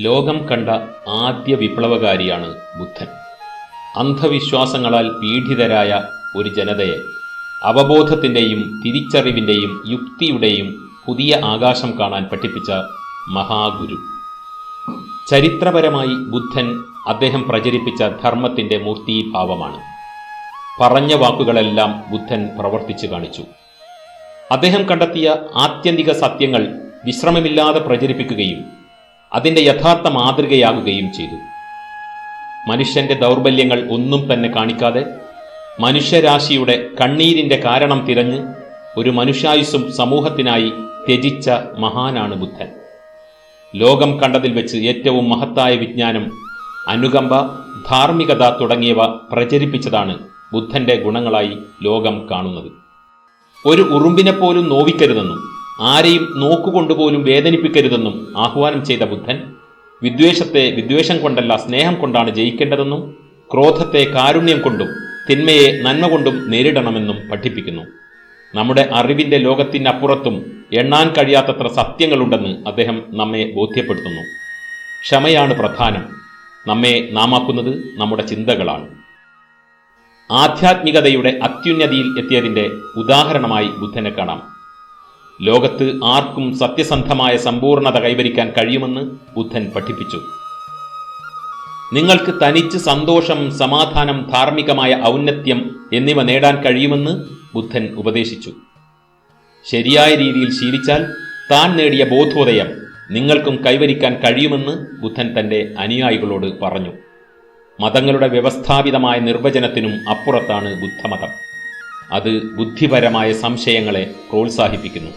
ലോകം കണ്ട ആദ്യ വിപ്ലവകാരിയാണ് ബുദ്ധൻ. അന്ധവിശ്വാസങ്ങളാൽ പീഡിതരായ ഒരു ജനതയെ അവബോധത്തിൻ്റെയും തിരിച്ചറിവിൻ്റെയും യുക്തിയുടെയും പുതിയ ആകാശം കാണാൻ പഠിപ്പിച്ച മഹാഗുരു. ചരിത്രപരമായി ബുദ്ധൻ അദ്ദേഹം പ്രചരിപ്പിച്ച ധർമ്മത്തിൻ്റെ മൂർത്തീഭാവമാണ്. പറഞ്ഞ വാക്കുകളെല്ലാം ബുദ്ധൻ പ്രവർത്തിച്ചു കാണിച്ചു. അദ്ദേഹം കണ്ടെത്തിയ ആത്യന്തിക സത്യങ്ങൾ വിശ്രമമില്ലാതെ പ്രചരിപ്പിക്കുകയും അതിൻ്റെ യഥാർത്ഥ മാതൃകയാകുകയും ചെയ്തു. മനുഷ്യന്റെ ദൗർബല്യങ്ങൾ ഒന്നും തന്നെ കാണിക്കാതെ മനുഷ്യരാശിയുടെ കണ്ണീരിൻ്റെ കാരണം തിരഞ്ഞ് ഒരു മനുഷ്യായുസ്സും സമൂഹത്തിനായി ത്യജിച്ച മഹാനാണ് ബുദ്ധൻ. ലോകം കണ്ടതിൽ വെച്ച് ഏറ്റവും മഹത്തായ വിജ്ഞാനം, അനുകമ്പ, ധാർമ്മികത തുടങ്ങിയവ പ്രചരിപ്പിച്ചതാണ് ബുദ്ധന്റെ ഗുണങ്ങളായി ലോകം കാണുന്നത്. ഒരു ഉറുമ്പിനെപ്പോലും നോവിക്കരുതെന്നും ആരെയും നോക്കുകൊണ്ടുപോലും വേദനിപ്പിക്കരുതെന്നും ആഹ്വാനം ചെയ്ത ബുദ്ധൻ വിദ്വേഷത്തെ വിദ്വേഷം കൊണ്ടല്ല സ്നേഹം കൊണ്ടാണ് ജയിക്കേണ്ടതെന്നും ക്രോധത്തെ കാരുണ്യം കൊണ്ടും തിന്മയെ നന്മ കൊണ്ടും നേരിടണമെന്നും പഠിപ്പിക്കുന്നു. നമ്മുടെ അറിവിൻ്റെ ലോകത്തിനപ്പുറത്തും എണ്ണാൻ കഴിയാത്തത്ര സത്യങ്ങളുണ്ടെന്ന് അദ്ദേഹം നമ്മെ ബോധ്യപ്പെടുത്തുന്നു. ക്ഷമയാണ് പ്രധാനം. നമ്മെ നാമാക്കുന്നത് നമ്മുടെ ചിന്തകളാണ്. ആധ്യാത്മികതയുടെ അത്യുന്നതിയിൽ എത്തിയതിൻ്റെ ഉദാഹരണമായി ബുദ്ധനെ കാണാം. ലോകത്ത് ആർക്കും സത്യസന്ധമായ സമ്പൂർണത കൈവരിക്കാൻ കഴിയുമെന്ന് ബുദ്ധൻ പഠിപ്പിച്ചു. നിങ്ങൾക്ക് തനിച്ച് സന്തോഷം, സമാധാനം, ധാർമ്മികമായ ഔന്നത്യം എന്നിവ നേടാൻ കഴിയുമെന്ന് ബുദ്ധൻ ഉപദേശിച്ചു. ശരിയായ രീതിയിൽ ശീലിച്ചാൽ താൻ നേടിയ ബോധോദയം നിങ്ങൾക്കും കൈവരിക്കാൻ കഴിയുമെന്ന് ബുദ്ധൻ തൻ്റെ അനുയായികളോട് പറഞ്ഞു. മതങ്ങളുടെ വ്യവസ്ഥാപിതമായ നിർവചനത്തിനും അപ്പുറത്താണ് ബുദ്ധമതം. അത് ബുദ്ധിപരമായ സംശയങ്ങളെ പ്രോത്സാഹിപ്പിക്കുന്നു.